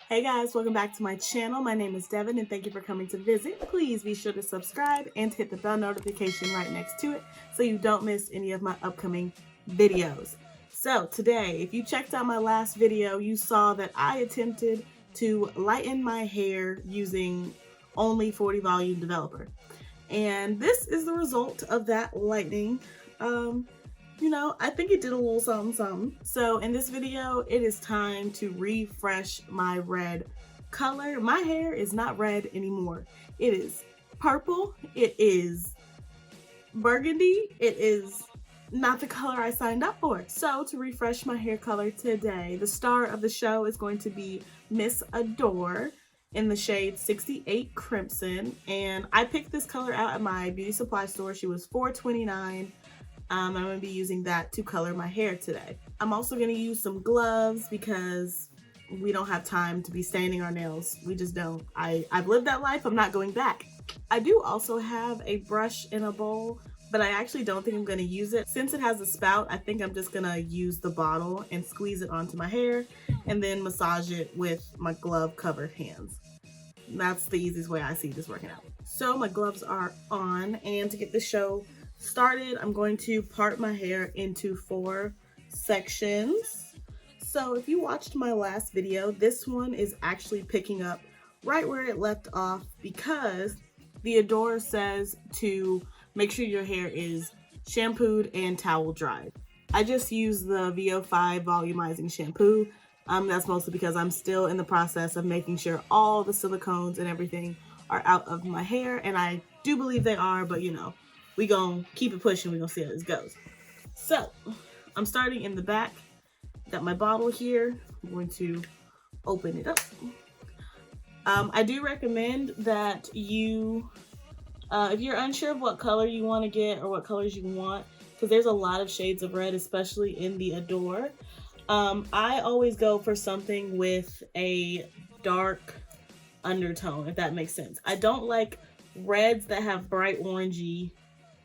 Hey guys, welcome back to my channel. My name is Devin and thank you for coming to visit. Please be sure to subscribe and hit the bell notification right next to it so you don't miss any of my upcoming videos. So today, if you checked out my last video, you saw that I attempted to lighten my hair using only 40 volume developer. And this is the result of that lightening. I think it did a little something. So in this video, it is time to refresh my red color. My hair is not red anymore. It is purple. It is burgundy. It is not the color I signed up for. So to refresh my hair color today, the star of the show is going to be Miss Adore in the shade 68 Crimson. And I picked this color out at my beauty supply store. She was $4.29. I'm going to be using that to color my hair today. I'm also going to use some gloves because we don't have time to be staining our nails. We just don't. I've lived that life. I'm not going back. I do also have a brush in a bowl, but I actually don't think I'm going to use it. Since it has a spout, I think I'm just going to use the bottle and squeeze it onto my hair and then massage it with my glove covered hands. That's the easiest way I see this working out. So my gloves are on, and to get the show started, I'm going to part my hair into 4 sections. So if you watched my last video, this one is actually picking up right where it left off because the Adore says to make sure your hair is shampooed and towel dried. I just use the VO5 volumizing shampoo. That's mostly because I'm still in the process of making sure all the silicones and everything are out of my hair, and I do believe they are, but we gonna keep it pushing. We gonna see how this goes. So I'm starting in the back. Got my bottle here. I'm going to open it up. I do recommend that you, if you're unsure of what color you want to get or what colors you want, because there's a lot of shades of red, especially in the Adore. I always go for something with a dark undertone, if that makes sense. I don't like reds that have bright orangey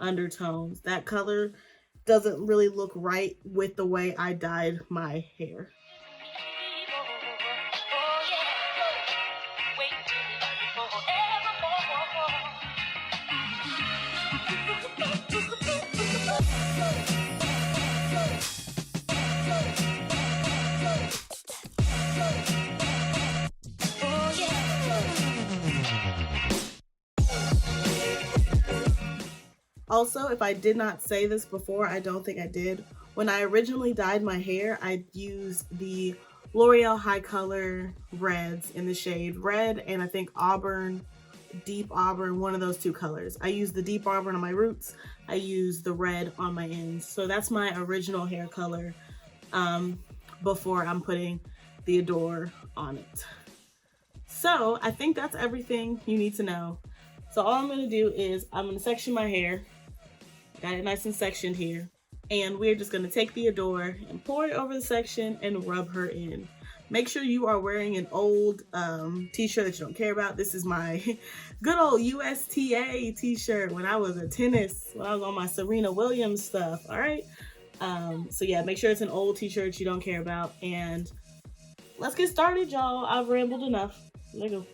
undertones. That color doesn't really look right with the way I dyed my hair. Also, if I did not say this before, I don't think I did. When I originally dyed my hair, I used the L'Oreal High Color reds in the shade red and I think auburn, deep auburn, one of those 2 colors. I used the deep auburn on my roots. I used the red on my ends. So that's my original hair color before I'm putting the Adore on it. So I think that's everything you need to know. So all I'm gonna do is I'm gonna section my hair. Got it nice and sectioned here. And we're just gonna take the Adore and pour it over the section and rub her in. Make sure you are wearing an old t-shirt that you don't care about. This is my good old USTA t-shirt when I was when I was on my Serena Williams stuff, all right? So yeah, make sure it's an old t-shirt you don't care about. And let's get started, y'all. I've rambled enough. Let go.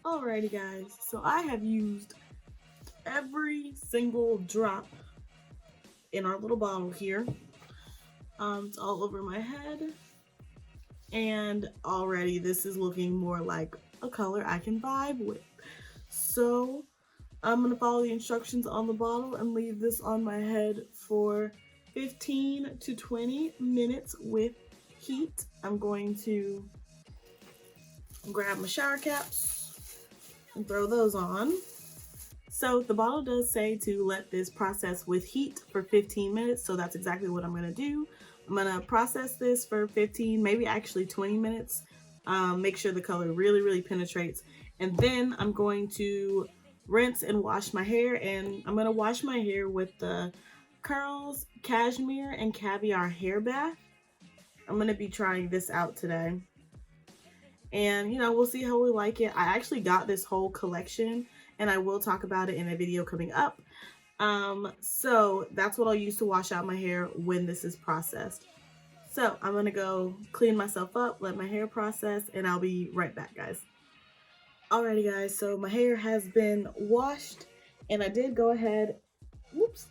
Alrighty guys, so I have used every single drop in our little bottle here. It's all over my head, and already this is looking more like a color I can vibe with. So I'm gonna follow the instructions on the bottle and leave this on my head for 15 to 20 minutes with heat. I'm going to grab my shower caps and throw those on. So the bottle does say to let this process with heat for 15 minutes, so that's exactly what I'm gonna do. I'm gonna process this for 15, maybe actually 20 minutes. Make sure the color really penetrates. And then I'm going to rinse and wash my hair, and I'm gonna wash my hair with the Curls Cashmere and Caviar Hair Bath. I'm gonna be trying this out today. And, you know, we'll see how we like it. I actually got this whole collection, and I will talk about it in a video coming up. So that's what I'll use to wash out my hair when this is processed. So I'm gonna go clean myself up, let my hair process, and I'll be right back, guys. Alrighty guys, so my hair has been washed, and I did go ahead, whoops,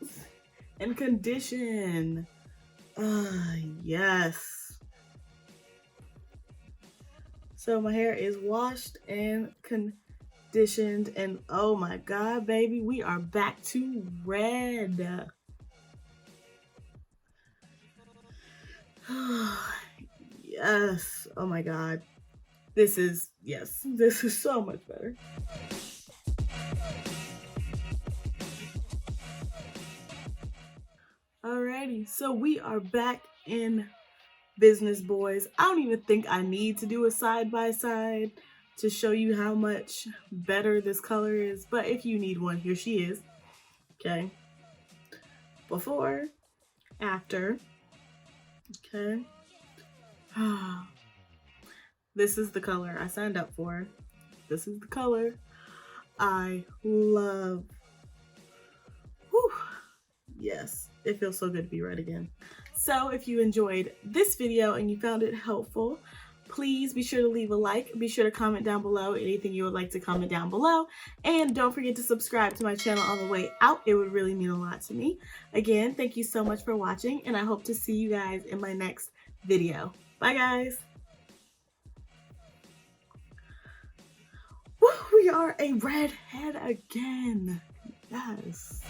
and condition. Yes. So my hair is washed and conditioned, and oh my god, baby, we are back to red. Yes, oh my god. This is so much better. Alrighty, so we are back in business, boys. I don't even think I need to do a side-by-side to show you how much better this color is, but if you need one, here she is. Okay, before, after. Okay. This is the color I signed up for. This is the color I love. Whew. Yes, it feels so good to be red again. So if you enjoyed this video and you found it helpful, please be sure to leave a like. Be sure to comment down below anything you would like to comment down below. And don't forget to subscribe to my channel on the way out. It would really mean a lot to me. Again, thank you so much for watching, and I hope to see you guys in my next video. Bye, guys. Woo, we are a redhead again. Yes.